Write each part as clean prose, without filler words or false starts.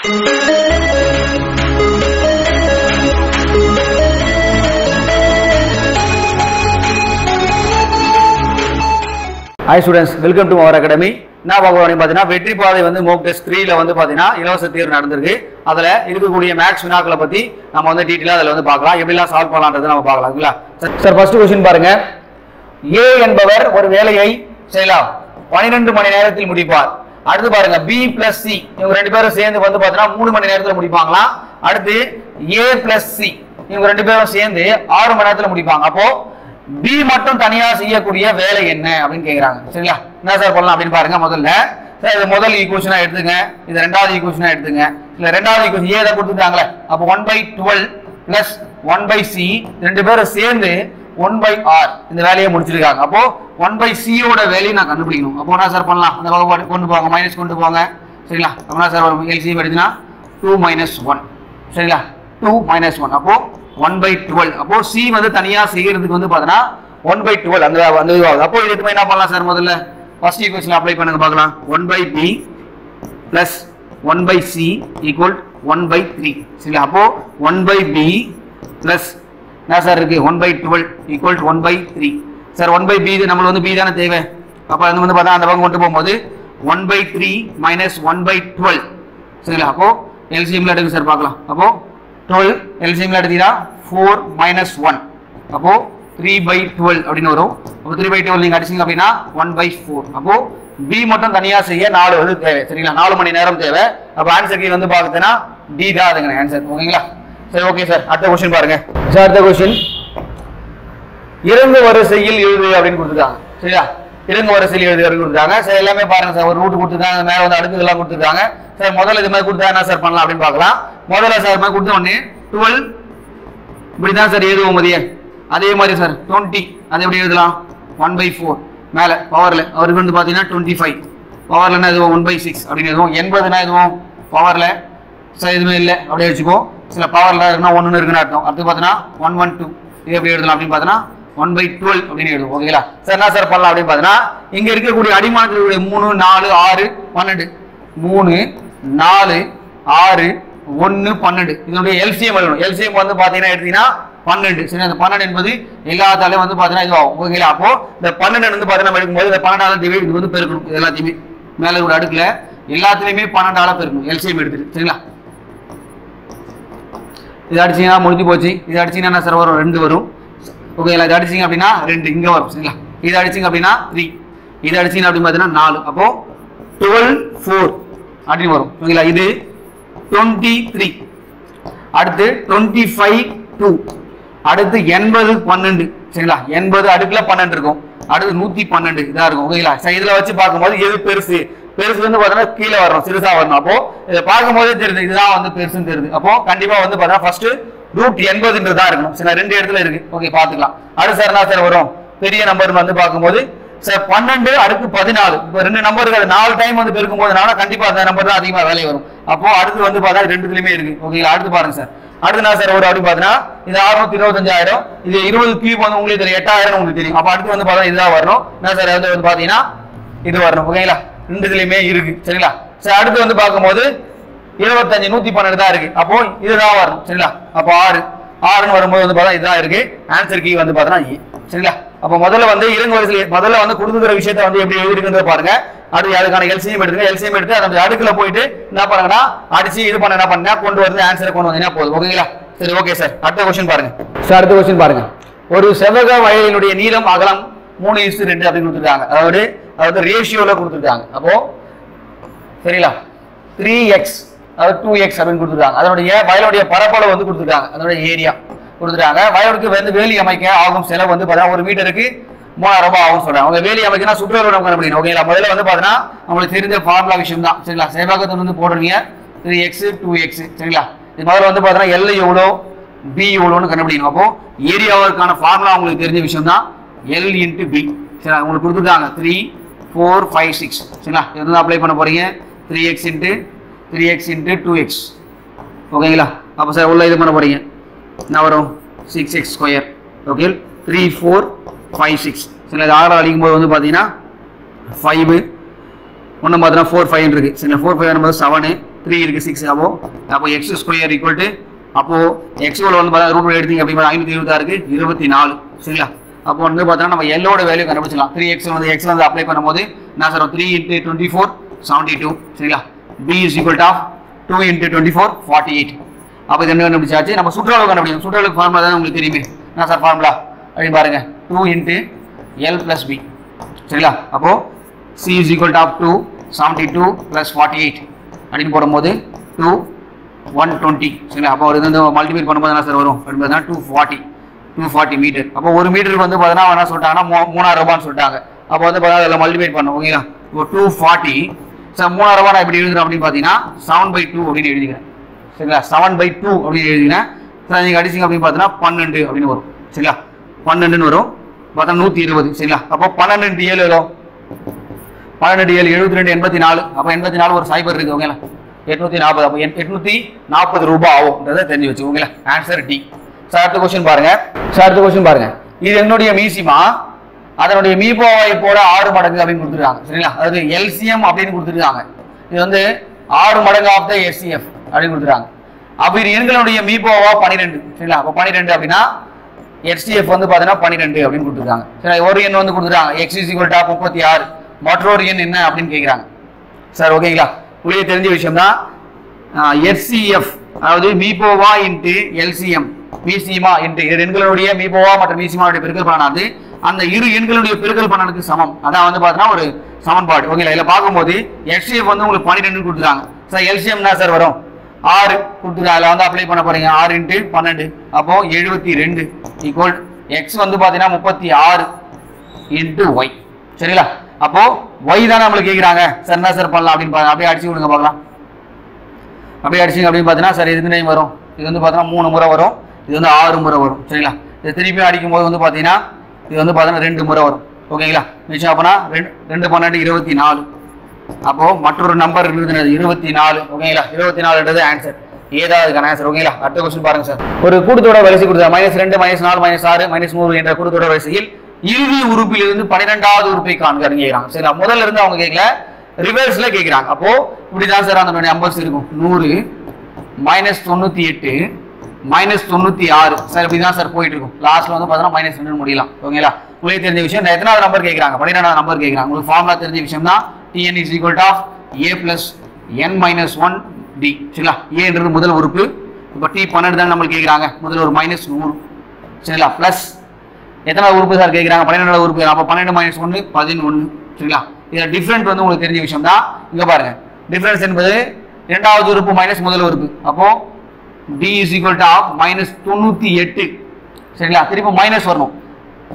Hi students, welcome to our academy. நான் பார்க்கறோம் பாத்தீங்கன்னா வெற்றி பாதை வந்து மோக் டெஸ்ட் 3 ல வந்து பாத்தீங்கன்னா இலவச தேர்வு நடந்துருக்கு. அதுல இருக்கக்கூடிய மேக்ஸ் வினாக்களை பத்தி நம்ம வந்து டீடைலா அதுல வந்து பார்க்கலாம். எப்படி எல்லாம் சால்வ் பண்ணலாம்ன்றதை நம்ம பார்க்கலாம்ங்களா? சார் ஃபர்ஸ்ட் क्वेश्चन பாருங்க. A என்பவர் ஒரு வேலையை செய்யலாம். 12 மணி நேரத்தில் முடிப்பார். அடுத்து பாருங்க B plus C இவங்க ரெண்டு பேரும் சேர்ந்து வந்து பாத்தீங்கன்னா 3 மணி நேரத்துல முடிப்பாங்களா? அடுத்து A plus C இவங்க ரெண்டு பேரும் சேர்ந்து 6 மணி நேரத்துல முடிப்பாங்க. அப்போ B மட்டும் தனியா செய்யக்கூடிய வேலை என்ன அப்படின்னு கேக்குறாங்க. சரிங்களா? என்ன சார் பண்ணலாம் அப்படின்னு பாருங்க. முதல்ல சார் இது முதல் ஈக்குவேஷனா எடுத்துங்க. இது ரெண்டாவது ஈக்குவேஷனா எடுத்துங்க. இல்ல ரெண்டாவது ஈக்குவேஷன் A தான் கொடுத்துட்டாங்களே. அப்ப 1/12 plus 1/C ரெண்டு பேரும் சேர்ந்து 1/R இந்த வேலையை முடிச்சிருக்காங்க. அப்போ 1/C யோட வேலையை நான் கண்டுபிடிக்கணும். அப்போ என்ன சார் பண்ணலாம்? அந்த பக்கம் கொண்டு போங்க, மைனஸ் கொண்டு போங்க. சரிங்களா? அப்ப என்ன சார் LCM எடுத்தீங்கன்னா 2 - 1. சரிங்களா? 2 - 1. அப்போ 1/12. அப்போ C வந்து தனியா செய்யறதுக்கு வந்து பாத்தீங்கன்னா 1/12 அந்த இதுவாகுது. அப்போ இதுக்கு என்ன பண்ணலாம் சார்? முதல்ல ஃபர்ஸ்ட் ஈக்குவேஷன் அப்ளை பண்ணுங்க பார்க்கலாம். 1/B plus 1/C equal 1/3. சரிங்களா? அப்போ 1/B plus என்ன சார் இருக்கு 1/12 equal 1/3. சார் 1/B இது நம்மளுக்கு வந்து B தானே தேவை. அப்ப அது வந்து பார்த்தா அந்த பக்கம் கொண்டு போகும்போது 1/3 minus 1/12. சரிங்களா? அப்போ LCM ல எடுங்க சார் பார்க்கலாம். அப்போ 12 LCM ல எடுத்தீங்கன்னா 4 - 1. அப்போ 3/12 அப்படின்னு வரும். அப்போ 3/12 நீங்க அடிச்சீங்க அப்படின்னா 1/4. அப்போ B மட்டும் தனியா செய்ய 4 வந்து தேவை. சரிங்களா? 4 மணி நேரம் தேவை. அப்ப ஆன்சர் கீ வந்து பாத்தீங்கன்னா D தான் அதுங்க ஆன்சர். ஓகேங்களா? சரி ஓகே சார். அடுத்த क्वेश्चन பாருங்க. சார் அடுத்த क्वेश्चन இறங்கு வரிசையில் எழுது அப்படின்னு கொடுத்துட்டாங்க. சரியா? இறங்கு வரிசையில் எழுது அப்படின்னு கொடுத்துட்டாங்க. சார் எல்லாமே பாருங்க சார். ஒரு ரூட் கொடுத்துட்டாங்க, மேல வந்து அடுக்கு எல்லாம் கொடுத்துட்டாங்க. சார் முதல்ல இது மாதிரி கொடுத்தா என்ன சார் பண்ணலாம் அப்படின்னு பார்க்கலாம். முதல்ல சார் மாதிரி கொடுத்த உடனே 12 இப்படிதான் சார் எழுதுவோம் மதிய. அதே மாதிரி சார் 20 அதை எப்படி எழுதலாம்? 1/4 மேல பவர்ல அவருக்கு வந்து பாத்தீங்கன்னா 25 பவர்ல என்ன எதுவும் 1/6 அப்படின்னு எதுவும் 80 எதுவும் பவர்ல சார் எதுவுமே இல்லை அப்படியே வச்சுக்கோ. சில பவர்ல இருக்குன்னா 1 இருக்குன்னு அர்த்தம். அடுத்து பார்த்தீங்கன்னா 112 இது எப்படி எழுதலாம் அப்படின்னு பார்த்தீங்கன்னா 1/12 அப்படின்னு எழுதுவோம். ஓகேங்களா? சார் என்ன சார் பண்ணலாம் அப்படின்னு பார்த்தீங்கன்னா இங்க இருக்கக்கூடிய அடிமானத்தினுடைய 3 4 6 12 3 4 6 1 12 இதனுடைய LCM எழுதணும். LCM வந்து பாத்தீங்கன்னா எடுத்தீங்கன்னா 12. சரி, அந்த 12 என்பது எல்லாத்தாலையும் வந்து பாத்தீங்கன்னா இது ஆகும். ஓகேங்களா? அப்போ இந்த 12 வந்து பாத்தீங்கன்னா எடுக்கும்போது இந்த 12ஆல டிவைட் இது வந்து பெருக்கணும். எல்லாத்தையுமே மேல ஒரு அடுக்குல எல்லாத்துலயுமே 12ஆல பெருக்கணும். LCM எடுத்துட்டு. சரிங்களா? இது அடிச்சீங்கன்னா முடிஞ்சு போச்சு. இது அடிச்சீங்கன்னா சார் வரும் 2 வரும். ஓகேங்களா? இது அடிச்சீங்க அப்படின்னா 2 இங்க வரும். சரிங்களா? இது அடிச்சீங்க அப்படின்னா 3 இது அடிச்சீங்க அப்படின்னு பாத்தீங்கன்னா 4 அப்போ 12 4 அப்படின்னு வரும். ஓகேங்களா? இது 23 அடுத்து 25 2 அடுத்து 80 12. சரிங்களா? 80 அடுக்குல 12 இருக்கும். அடுத்து 112 இதா இருக்கும். ஓகேங்களா? சரி, இதுல வச்சு பார்க்கும்போது எது பெருசு? பெருசு வந்து பாத்தீங்கன்னா கீழே வரணும், சிறுசா வரணும். அப்போ இதை பார்க்கும் போதே தெரியுது இதுதான் வந்து பெருசுன்னு தெரியுது. அப்போ கண்டிப்பா வந்து பாத்தீங்கன்னா ஃபர்ஸ்ட் √80 இருக்கணும். சில 2 இடத்துல இருக்கு. ஓகே பாத்துக்கலாம். அடுத்து சார் என்ன சார் வரும்? பெரிய நம்பர் வந்து பார்க்கும்போது சார் 12 அடுத்து 14. இப்போ 2 நம்பருக்கு 4 டைம் வந்து பெருக்கும் போதுனால கண்டிப்பா அந்த நம்பர் தான் அதிகமா வேலை வரும். அப்போ அடுத்து வந்து பார்த்தா 2த்துலயுமே இருக்கு. ஓகேங்களா? அடுத்து பாருங்க சார். அடுத்து என்ன சார் வரும் அப்படின்னு பாத்தீங்கன்னா இது 625,000 இது 20 கியூப் வந்து உங்களுக்கு தெரியும் 8,000 உங்களுக்கு தெரியும். அப்ப அடுத்து வந்து பார்த்தா இதுதான் வரணும். என்ன சார் வந்து பாத்தீங்கன்னா இது வரணும். ஓகேங்களா? 2த்துலயுமே இருக்கு. சரிங்களா? சார் அடுத்து வந்து பார்க்கும்போது 25 112 தான் இருக்கு. அப்போ இதுதான் வரணும். சரிங்களா? அப்போ 6 வரும்போது வந்து பார்த்தா இதுதான் இருக்கு. ஆன்சர் கீ வந்து பார்த்தீங்கன்னா E. சரிங்களா? அப்போ முதல்ல வந்து இறங்கு வரிசையில் முதல்ல வந்து கொடுத்துக்கிற விஷயத்தை வந்து எப்படி எழுதிருக்குன்றத பாருங்க. அடுத்து அதுக்கான LCM எடுத்துங்க. LCM எடுத்து அந்த அடுக்குல போயிட்டு என்ன பண்ணுங்கன்னா அடிச்சு இது பண்ண என்ன பண்ணா கொண்டு வந்து ஆன்சரை கொண்டு வந்தீங்கன்னா போதும். ஓகேங்களா? சரி ஓகே சார். அடுத்த क्वेश्चन பாருங்க. சார் அடுத்த क्वेश्चन பாருங்க. ஒரு செவ்வக வளையத்தினுடைய நீளம் அகலம் 3:2 அப்படின்னு கொடுத்துருக்காங்க. அதாவது ரேஷியோல கொடுத்துருக்காங்க. அப்போ சரிங்களா? 3x அதாவது 2x அப்படின்னு கொடுத்துருக்காங்க. அதனுடைய வயலுடைய பரப்பளவு வந்து கொடுத்துருக்காங்க. அதனுடைய ஏரியா கொடுத்துட்டாங்க. வயலுக்கு வந்து வேலி அமைக்க ஆகும் செலவு வந்து பார்த்தீங்கன்னா 1 மீட்டருக்கு 3000 ரூபாய் ஆகும் சொல்றாங்க. அவங்க வேலி அமைக்கனா சுற்றுலா அப்படின்னு. ஓகேங்களா? முதல்ல வந்து பார்த்தீங்கன்னா நம்மளுக்கு தெரிஞ்ச ஃபார்முலா விஷயம் தான். சரிங்களா? சேவகத்தை வந்து போடுறீங்க 3x 2x. சரிங்களா? இது முதல்ல வந்து பார்த்தீங்கன்னா L எவ்வளோ B எவ்வளோன்னு கண்டுபிடிக்கணும். அப்போ ஏரியாவுக்கான ஃபார்முலா உங்களுக்கு தெரிஞ்ச விஷயம் தான் L × B. சரி, உங்களுக்கு கொடுத்துருக்காங்க 3 4 5 6. சரிங்களா? இது வந்து அப்ளை பண்ண போறீங்க 3x × 2x. ஓகேங்களா? அப்போ சார் உள்ள இது பண்ண போறீங்க என்ன வரும் 6x². ஓகே 3 4 5 6. சரி, அது 6 அடிக்கும் போது வந்து பார்த்தீங்கன்னா 5 ஒன்று பார்த்தீங்கன்னா 4 5 இருக்கு. சரி, 4 5 7 3 இருக்கு 6 அப்போ x ஸ்கொயர் ஈக்குவல் டு அப்போ x ஓட வந்து பார்த்தா ரூட் எடுத்தீங்க அப்படின்னா 526 க்கு 24 சரிங்களா அப்போ வந்து பார்த்தா நம்ம l ஓட வேல்யூ கண்டுபிடிச்சலாம் 3x வந்து x வந்து அப்ளை பண்ணும்போது என்ன சார் 3 × 24 72 சரிங்களா b is equal to 2 × 24 48 அப்போ இது என்ன கண்டுபிடிச்சாச்சு நம்ம சுற்றளவு கண்டுபிடிக்கணும் சுற்றளவுக்கு ஃபார்முலா தான் உங்களுக்கு தெரியுமே என்ன சார் ஃபார்முலா அப்படின்னு பாருங்க 2 × l + b சரிங்களா அப்போ c is equal to 2 72 + 48 அப்படின்னு போடும்போது 2 120 சரிங்களா அப்போ இது வந்து மல்டிப்ளை பண்ணும்போது என்ன சார் வரும் அப்படின்னு பார்த்தா 240 மீட்டர் அப்போ ஒரு மீட்டருக்கு வந்து பார்த்தீங்கன்னா என்ன சொல்லிட்டாங்கன்னா 3000 ரூபான்னு சொல்லிட்டாங்க அப்போ வந்து பார்த்தா அதில் மல்டிப்ளை பண்ணணும் ஓகேங்களா இப்போ 240 சார் 3000 ரூபாய் நான் எப்படி எழுதுறேன் அப்படின்னு பார்த்தீங்கன்னா 7/2 அப்படின்னு எழுதிக்கிறேன் சரிங்களா 7/2 அப்படின்னு எழுதிக்கிறேன் சார் நீங்கள் அடிச்சிங்க அப்படின்னு பார்த்தீங்கன்னா 12 அப்படின்னு வரும் சரிங்களா 12ன்னு வரும் பார்த்தா 120 சரிங்களா அப்போ 12 × 7 வரும் 12 × 7 72 84 அப்போ 84 ஒரு சைபர் இருக்கு ஓகேங்களா 840 அப்போ 840 ரூபாய் ஆகும்ன்றதை தெரிஞ்சு வச்சு ஓகேங்களா ஆன்சர் டி சார் அடுத்த கொஸ்டின் பாருங்க இது என்னுடைய மீசிமா அதனுடைய மீபோவை போட 6 மடங்கு அப்படின்னு கொடுத்துருக்காங்க சரிங்களா அதாவது எல்சிஎம் அப்படின்னு கொடுத்துருக்காங்க இது வந்து 6 மடங்கு ஆஃப் த எஸ்சிஎஃப் அப்படின்னு கொடுத்துருக்காங்க அப்போ இது எண்களுடைய மீபோவா 12 சரிங்களா அப்போ 12 அப்படின்னா HCF வந்து பார்த்தீங்கன்னா 12 அப்படின்னு கொடுத்துருக்காங்க சரி ஒரு எண் வந்து கொடுத்துருக்காங்க x is equal to 36 மற்றொரு எண் என்ன அப்படின்னு கேட்குறாங்க சார் ஓகேங்களா உங்களுக்கு தெரிஞ்ச விஷயம் தான் HCF அதாவது மீபோவா இன்ட்டு எல்சிஎம் மீசிமா இன்ட்டு இரு எண்களுடைய மீபோவா மற்றும் மீசிமாவுடைய பெருக்கல் பலனானது அந்த இரு எண்களுடைய பெருக்கல் பலனுக்கு சமம் அதான் வந்து பார்த்தீங்கன்னா ஒரு சமன்பாடு ஓகேங்களா இதில் பார்க்கும்போது HCF வந்து உங்களுக்கு 12 கொடுத்துருக்காங்க சார் எல்சிஎம் என்ன சார் வரும் 6 கொடுத்துருக்காங்க அதில் வந்து அப்ளை பண்ண போறீங்க 6 × 12 அப்போ 72 ஈக்குவல் எக்ஸ் வந்து பார்த்தீங்கன்னா 36 × y சரிங்களா அப்போ y தானே நம்மளுக்கு கேட்குறாங்க சார் என்ன சார் பண்ணலாம் அப்படின்னு அப்படியே அடிச்சு விடுங்க பார்க்கலாம் அப்படியே அடிச்சிங்க அப்படின்னு பார்த்தீங்கன்னா சார் எதுக்கு டைம் வரும் இது வந்து பார்த்தீங்கன்னா 3 முறை வரும் இது வந்து 6 முறை வரும் சரிங்களா இது திருப்பி அடிக்கும் போது வந்து பார்த்தீங்கன்னா இது வந்து பார்த்தீங்கன்னா 2 முறை வரும் ஓகேங்களா மிச்சம் அப்போனா 2 12 24 அப்போ மற்றொரு நம்பர் இருக்குது 24 ஓகேங்களா 24ன்றது ஆன்சர் ஏதாவதுக்கான ஆன்சர் ஓகேங்களா அடுத்த கொஸ்டின் பாருங்க சார் ஒரு கூட்டுத்தொடர் வரிசை கொடுத்தா -2 -4 -6 -3 என்ற கூட்டுத்தொடர் வரிசையில் இறுதி உறுப்பிலிருந்து 12வது உறுப்பை காண்க கேட்கிறாங்க சரிங்களா முதல்ல இருந்து அவங்க கேட்கல ரிவர்ஸ்ல கேட்கிறாங்க அப்போ இப்படிதான் சார் அந்த நம்பர்ஸ் இருக்கும் 100 -98 -96 சார் இப்படிதான் சார் போயிட்டு இருக்கும் லாஸ்ட்ல வந்து பார்த்தீங்கன்னா -2 முடியலாம் ஓகேங்களா உங்களுக்கு தெரிஞ்ச விஷயம் எத்தனாவது நம்பர் கேட்கறாங்க 12வது நம்பர் கேட்கறாங்க உங்களுக்கு ஃபார்முலா தெரிஞ்ச விஷயம் தான் Tn is equal to a plus n minus 1 d சரிங்களா a என்றது முதல் உறுப்பு இப்போ T12 தான் நம்மளுக்கு கேட்கறாங்க முதல்ல ஒரு -100 சரிங்களா பிளஸ் எத்தனாவது உறுப்பு சார் கேட்கறாங்க 12வது உறுப்பு அப்போ 12 - 1 11 சரிங்களா இதுல டிஃபரன்ஸ் வந்து உங்களுக்கு தெரிஞ்ச விஷயம் தான் இங்க பாருங்க டிஃபரன்ஸ் என்பது இரண்டாவது உறுப்பு மைனஸ் முதல் உறுப்பு அப்போ d is equal to -98 சரிங்களா திருப்பி மைனஸ் வரணும்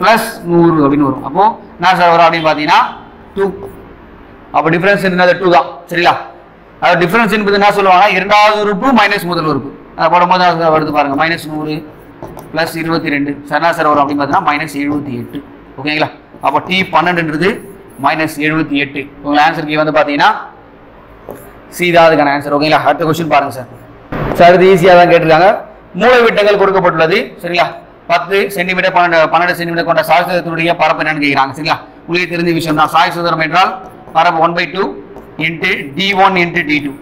பிளஸ் 100 அப்படின்னு வரும் அப்போ என்ன சார் வரும் அப்படின்னு பார்த்தீங்கன்னா 2 அப்போ டிஃபரன்ஸ் என்னது 2 தான் சரிங்களா அது டிஃபரன்ஸ் என்பது என்ன சொல்லுவாங்க இரண்டாவது உறுப்பு மைனஸ் முதல் உறுப்பு அதை போடும்போது வருது பாருங்க -100 + 22 சரி சார் வரும் அப்படின்னு பார்த்தீங்கன்னா -78 ஓகேங்களா அப்போ T12ன்றது -78 உங்கள் ஆன்சருக்கு வந்து பார்த்தீங்கன்னா சீதாதுக்கான ஆன்சர் ஓகேங்களா அடுத்த கொஸ்டின் பாருங்க சார் சார் இது ஈஸியாக தான் கேட்டிருக்காங்க மூலைவிட்டங்கள் கொடுக்கப்பட்டுள்ளது சரிங்களா 10 சென்டிமீட்டர் 12 சென்டிமீட்டர் கொண்ட சாய்சதுரத்தினுடைய பரப்பு என்னன்னு கேட்குறாங்க சரிங்களா உங்களுக்கு தெரிஞ்ச விஷயம் தான் சாய்சதுரம் என்றால் பரப்பு 1/2 × d1 × d2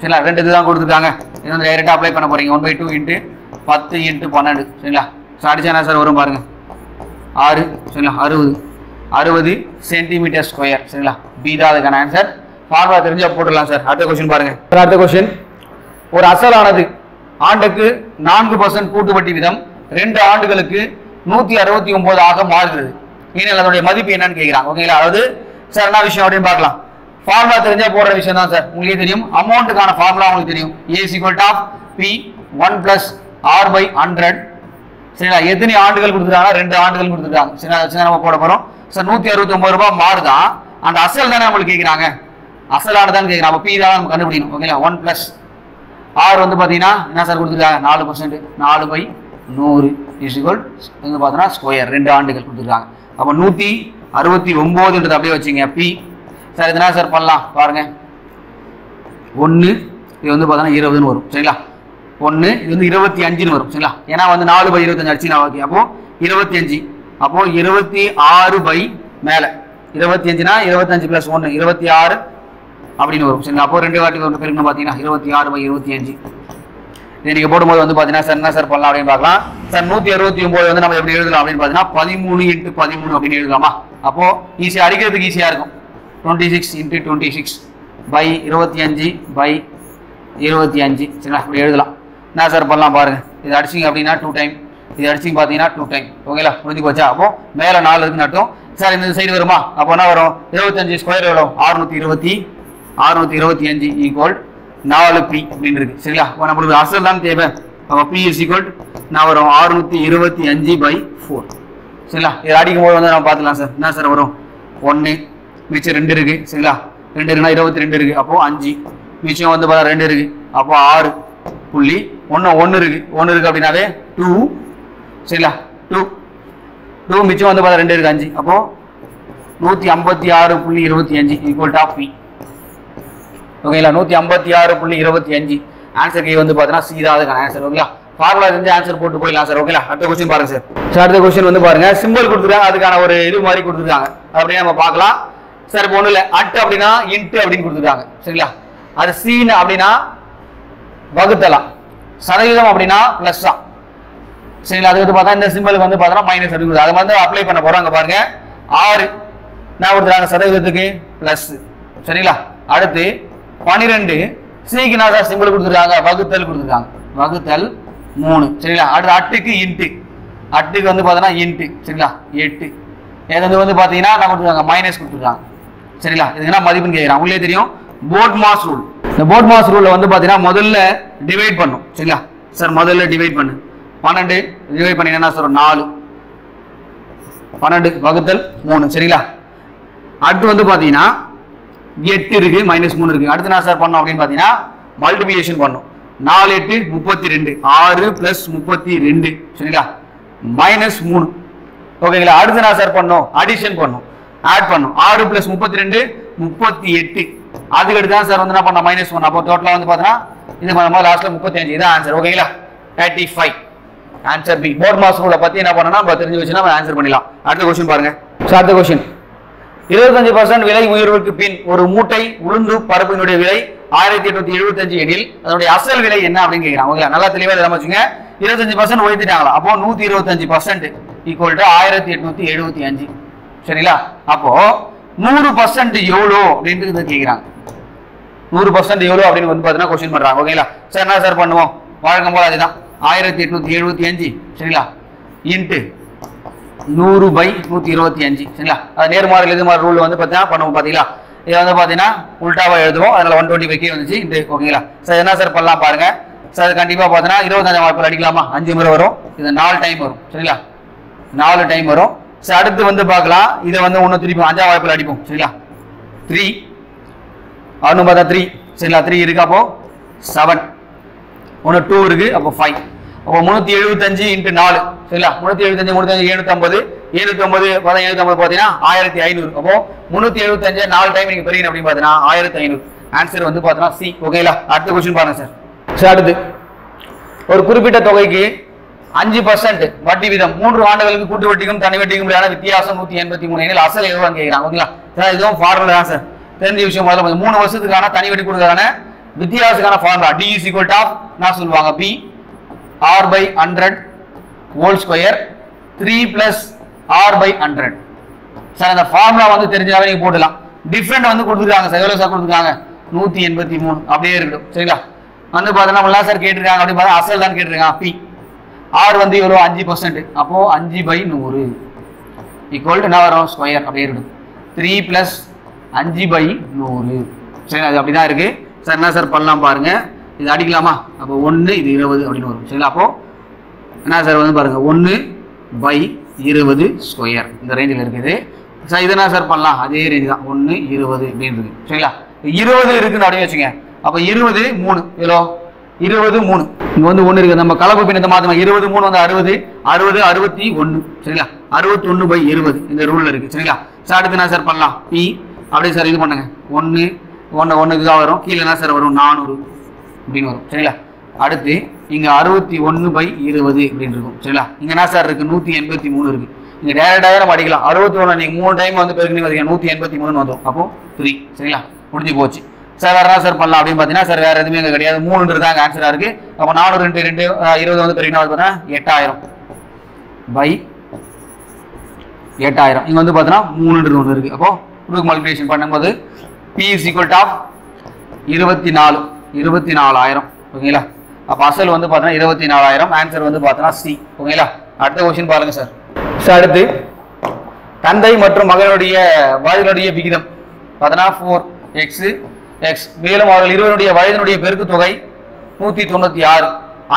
சரிங்களா ரெண்டு இதுதான் கொடுத்துருக்காங்க இது வந்து டைரெக்டாக அப்ளை பண்ண போறீங்க 1/2 × 10 × 12 சரிங்களா அடிச்சா சார் வரும் பாருங்க 6 சரிங்களா 60 சென்டிமீட்டர் ஸ்கொயர் சரிங்களா பி தான் அதுக்கான ஆன்சர் ஃபார்முலா தெரிஞ்சா போட்டுடலாம் சார் அடுத்த கொஸ்டின் பாருங்க அடுத்த கொஸ்டின் ஒரு அசலானது ஆண்டுக்கு 4% கூட்டு வட்டி விதம் 2 ஆண்டுகளுக்கு 169 ஆக மாறுகிறது ஏன்னா அதனுடைய மதிப்பு என்னன்னு கேட்குறாங்க ஓகேங்களா அதாவது சார் என்ன விஷயம் அப்படின்னு பார்க்கலாம் ஃபார்முலா தெரிஞ்சா போடுற விஷயம் தான் சார் உங்களுக்கு தெரியும் அமௌண்ட்டுக்கான ஃபார்முலா உங்களுக்கு தெரியும் A is equal to P 1 + R/100 சரிங்களா எத்தனை ஆண்டுகள் கொடுத்துருக்காங்க 2 ஆண்டுகள் கொடுத்துருக்காங்க சரிங்களா நம்ம போட போறோம் சார் 169 ரூபாய் மாறுதான் அந்த அசல் தானே நம்மளுக்கு கேட்குறாங்க அசலானதான் கேட்குறாங்க அப்போ P தான் நம்ம கண்டுபிடிக்கணும் ஓகேங்களா 1 + R வந்து பார்த்தீங்கன்னா என்ன சார் கொடுத்துருக்காங்க 4% 4/100 is equal வந்து பார்த்தீங்கன்னா ஸ்கொயர் 2 ஆண்டுகள் கொடுத்துருக்காங்க அப்போ 169ன்றது அப்படியே வச்சுங்க P சார் இது என்ன சார் பண்ணலாம் பாருங்க 1 இது வந்து பார்த்தீங்கன்னா 20ன்னு வரும் சரிங்களா 1 இது வந்து 25ன்னு வரும் சரிங்களா ஏன்னா வந்து 4/25 அடிச்சுனா ஓகே அப்போ 25 அப்போ 26 மேலே 25னா 25 + 1 26 அப்படின்னு வரும் சரிங்களா. அப்போ 2 வாட்டி வந்து பெருக்கணும் பார்த்தீங்கன்னா 26/25. இதை நீங்கள் போடும்போது வந்து பார்த்தீங்கன்னா சார் என்ன சார் பண்ணலாம் அப்படின்னு பார்க்கலாம். சார் 169 வந்து நம்ம எப்படி எழுதலாம் அப்படின்னு பார்த்தீங்கன்னா 13 × 13 அப்படின்னு எழுதலாமா. அப்போ ஈஸியாக அடிக்கிறதுக்கு ஈஸியாக இருக்கும். 26 × 26/25/25 சரிங்களா, இப்படி எழுதலாம். என்ன சார் பண்ணலாம் பாருங்க. இது அடிச்சிங்க அப்படின்னா 2 டைம், இது அடிச்சிங்க பார்த்தீங்கன்னா 2 டைம். ஓகேங்களா, முடிஞ்சு போச்சா. அப்போ மேலே 4 இருக்குன்னு அர்த்தம். சார் இந்த சைடு வருமா, அப்போ என்ன வரும் 25 ஸ்கொயர் எவ்வளோ 625 ஈக்குவல் 4p அப்படின்னு இருக்கு சரிங்களா. இப்போ நம்மளுக்கு அசல் தான் தேவை. அப்போ p இஸ் ஈக்குவல் நான் வரும் 625/4 சரிங்களா. இது அடிக்கும் போது வந்து நம்ம பார்த்துக்கலாம் சார். என்ன சார் வரும் 1 மிச்சம் 2 இருக்கு சரிங்களா. 2 இருக்குன்னா 22 இருக்கு. அப்போ 5 மிச்சம் வந்து பார்த்தா 2 இருக்கு. அப்போ 6.1 இருக்கு. 1 இருக்கு அப்படின்னாவே 2 சரிங்களா. 2 மிச்சம் வந்து பார்த்தா 2 இருக்கு 5. அப்போ 156.25 ஈக்குவல் டாப் பி. ஓகேங்களா, 156.25 ஆன்சர் கே வந்து பார்த்தீங்கன்னா சீதா அதுக்கான ஆன்சர். ஓகேங்களா, ஃபார்முலா செஞ்சு ஆன்சர் போட்டு போயிடலாம் சார். ஓகேங்களா, அடுத்த கொஸ்டின் பாருங்க சார். அடுத்த கொஸ்டின் வந்து பாருங்க, சிம்பிள் கொடுத்துருக்காங்க, அதுக்கான ஒரு இது மாதிரி கொடுத்துருக்காங்க. அப்படியே நம்ம பார்க்கலாம் சார். இப்போ ஒன்றும் இல்லை, அட் அப்படின்னா இன்ட்டு அப்படின்னு கொடுத்துருக்காங்க சரிங்களா. அது சீன் அப்படின்னா வகுத்தலாம், சதவீதம் அப்படின்னா பிளஸ்ஸா சரிங்களா. அதுக்கு வந்து பார்த்தா இந்த சிம்பிளுக்கு வந்து பார்த்தோன்னா மைனஸ் எடுக்குது. அது வந்து அப்ளை பண்ண போகிறோம். அங்கே பாருங்க 6 நான் கொடுத்துருக்காங்க சதவீதத்துக்கு பிளஸ் சரிங்களா. அடுத்து 12 சிக்கு நான் சார் சிம்பிள் கொடுத்துருக்காங்க, வகுத்தல் கொடுத்துருக்காங்க, வகுத்தல் 3 சரிங்களா. அடுத்து அட்டுக்கு இன்ட்டு, அட்டுக்கு வந்து பார்த்தோன்னா இன்ட்டு சரிங்களா 8. இது வந்து பார்த்தீங்கன்னா நான் கொடுத்துருக்காங்க மைனஸ் கொடுத்துருக்காங்க சரிங்களா. இதுக்குன்னா மதிப்புன்னு கேட்குறாங்க. உங்களே தெரியும் போர்ட் மாஸ் ரூல். இந்த போர்ட் மாஸ் ரூலில் வந்து பார்த்தீங்கன்னா முதல்ல டிவைட் பண்ணும் சரிங்களா. சார் முதல்ல டிவைட் பண்ணு 12 டிவைட் பண்ணிங்கன்னா சார் 4 12 வகுத்தல் 3 சரிங்களா. அடுத்து வந்து பார்த்தீங்கன்னா 8 இருக்கு -3 இருக்கு. அடுத்து நான் சார் பண்ணோம் அப்படின்னு பார்த்தீங்கன்னா மல்டிபிகேஷன் பண்ணும். 4 8 32 6 + 32 சரிங்களா -3 ஓகேங்களா. அடுத்து நான் சார் பண்ணோம் அடிஷன் பண்ணும், ஆட் பண்ணும். 6 + 32 38. அதுக்கு அடுத்து தான் சார் வந்து என்ன பண்ண -1. அப்போ டோட்டலாக வந்து பார்த்தீங்கன்னா இது பண்ணும்போது லாஸ்ட்டில் 35. இதான் ஆன்சர். ஓகேங்களா, 35 ஆன்சர் பி. போர்ட் மாஸ் ரூலை பற்றி என்ன பண்ணனா நம்ம தெரிஞ்சு வச்சுன்னா நம்ம ஆன்சர் பண்ணிடலாம். அடுத்த கொஸ்டின் பாருங்க. ஸோ அடுத்த கொஸ்டின் 25% விலை உயர்வுக்கு பின் ஒரு மூட்டை உளுந்து பருப்பினுடைய விலை 1875 எனில் அதனுடைய அசல் விலை என்ன அப்படின்னு கேட்குறாங்க. ஓகேங்களா, நல்லா தெளிவாக எழுதாம வச்சுங்க. 25% உயர்த்திட்டாங்களா, அப்போ 125% ஈக்குவல் டு 1875 சரிங்களா. அப்போ 100% எவ்வளோ அப்படின்றது கேட்குறாங்க. 100% எவ்வளோ அப்படின்னு வந்து பார்த்தீங்கன்னா கொஸ்டின் பண்ணுறாங்க. ஓகேங்களா, சார் என்ன சார் பண்ணுவோம் வழக்கம் போல அதுதான் 1875 சரிங்களா இன்ட்டு 100/125 சரிங்களா. அது நேர்மாறு எதிர்மாறு ரூல் வந்து பார்த்தீங்கன்னா பண்ணுவோம். பார்த்தீங்களா, இதை வந்து பார்த்தீங்கன்னா உல்டாவாக எழுதுவோம். அதனால 125 வந்துச்சு இன்ட்டு. ஓகேங்களா, சார் என்ன சார் பண்ணலாம் பாருங்க. சார் அது கண்டிப்பாக பார்த்தீங்கன்னா 25 வாய்ப்புகள் அடிக்கலாமா, 5 முறை வரும். இது 4 டைம் வரும் சரிங்களா, 4 டைம் வரும். சார் அடுத்து வந்து பார்க்கலாம், இதை வந்து ஒன்று திருப்பி 5 வாய்ப்புகள் அடிப்போம் சரிங்களா. 3 அவனு பார்த்தா 3 சரிங்களா, 3 இருக்கு. அப்போ 7 ஒன்று 2 இருக்கு. அப்போ 5. அப்போ 375 × 4 சரிங்களா. 375 750 750 பார்த்தீங்கன்னா 1500. அப்போ 375 4 டைம் நீங்க பெரியணும் அப்படின்னு பார்த்தீங்கன்னா 1500. ஆன்சர் வந்து பார்த்தீங்கன்னா சி. ஓகேங்களா, அடுத்த கொஸ்டின் பாருங்க சார். சார் அடுத்து ஒரு குறிப்பிட்ட தொகைக்கு 5% வட்டி வீதம் 3 ஆண்டுகளுக்கு கூட்டு வட்டிக்கும் தனி வட்டிக்கும் இடையான வித்தியாசம் 183 எனில் அசல் எவ்வளோன்னு கேட்குறாங்க. ஓகேங்களா, சார் இதுவும் ஃபார்முலா தான் சார். தெரிஞ்ச விஷயம் முதல்ல 3 வருஷத்துக்கான தனி வட்டி கொடுக்கறதான வித்தியாசத்துக்கான ஃபார்முலா D = நான் சொல்லுவாங்க P R/100 whole square 3 + R/100. Sir அந்த ஃபார்முலா வந்து தெரிஞ்சாவே நீங்க போடலாம். டிஃபரெண்ட் வந்து கொடுத்துருக்காங்க சார். எவ்வளோ சார் கொடுத்துருக்காங்க 183 அப்படியே இருக்கட்டும் சரிங்களா. வந்து பார்த்தீங்கன்னா நல்லா சார் கேட்டிருக்காங்க அப்படின்னு பார்த்தா அசல் தான் கேட்டிருக்காங்க. P R வந்து எவ்வளோ 5%. அப்போ 5/100 ஈக்குவல் என்ன வரும் ஸ்கொயர் அப்படியே இருக்கும். 3 + 5/100 சரி, அது அப்படிதான் இருக்கு சார். என்ன சார் பண்ணலாம் பாருங்க, இது அடிக்கலாமா. அப்போ 1 இது 20 அப்படின்னு வரும் சரிங்களா. அப்போ என்ன சார் வந்து பாருங்க 1/20 ஸ்கொயர் இந்த ரேஞ்சில் இருக்குது சார். இது என்ன சார் பண்ணலாம், அதே ரேஞ்ச் தான் 1 20 அப்படின்னு இருக்கு சரிங்களா. 20 இருக்குன்னு அப்படியே வச்சுங்க. அப்போ 20 3 எவ்வளோ 20 3 இங்கே வந்து 1 இருக்குது. நம்ம கலப்பு பின்னத்தை மாற்றமா 20 3 வந்து 60 60 61 சரிங்களா. 61/20 இந்த ரூலில் இருக்குது சரிங்களா. சார் அடுத்து என்ன சார் பண்ணலாம் P அப்படியே சார் இது பண்ணுங்க 1 1 1 தான் வரும். கீழே என்ன சார் வரும் 400 அப்படின்னு வரும் சரிங்களா. அடுத்து இங்கே 61/20 அப்படின்னு இருக்கும் சரிங்களா. இங்கே என்ன சார் இருக்குது 183 இருக்குது. இங்கே டேரெக்டாக நம்ம அடிக்கலாம். 61 நீங்கள் 3 டைம் வந்து பெருக்கி 183 வந்துடும். அப்போ 3 சரிங்களா, முடிஞ்சு போச்சு. சார் வேற சார் பண்ணலாம் அப்படின்னு பார்த்தீங்கன்னா சார் வேற எதுவுமே அங்கே கிடையாது 3 தான் ஆன்சரா இருக்கு. அப்போ 4 × 2 20 வந்து பெருக்கினா பார்த்தீங்கன்னா 8000 பை 8000 இங்க வந்து பார்த்தீங்கன்னா 3 ஒன்று இருக்கு. அப்போ குரூப் மல்டிப்ளிகேஷன் பண்ணும்போது P is equal to 24000 ஓகேங்களா. அப்போ அசல் வந்து பார்த்தீங்கன்னா 24000 ஆன்சர் வந்து பார்த்தீங்கன்னா சி ஓகேங்களா. அடுத்த क्वेश्चन பாருங்க சார். சார் அடுத்து தந்தை மற்றும் மகனுடைய வயதினுடைய விகிதம் பார்த்தீங்கன்னா 4x மேலும் அவர்கள் இருவருடைய வயதினுடைய பெருக்கு தொகை 196.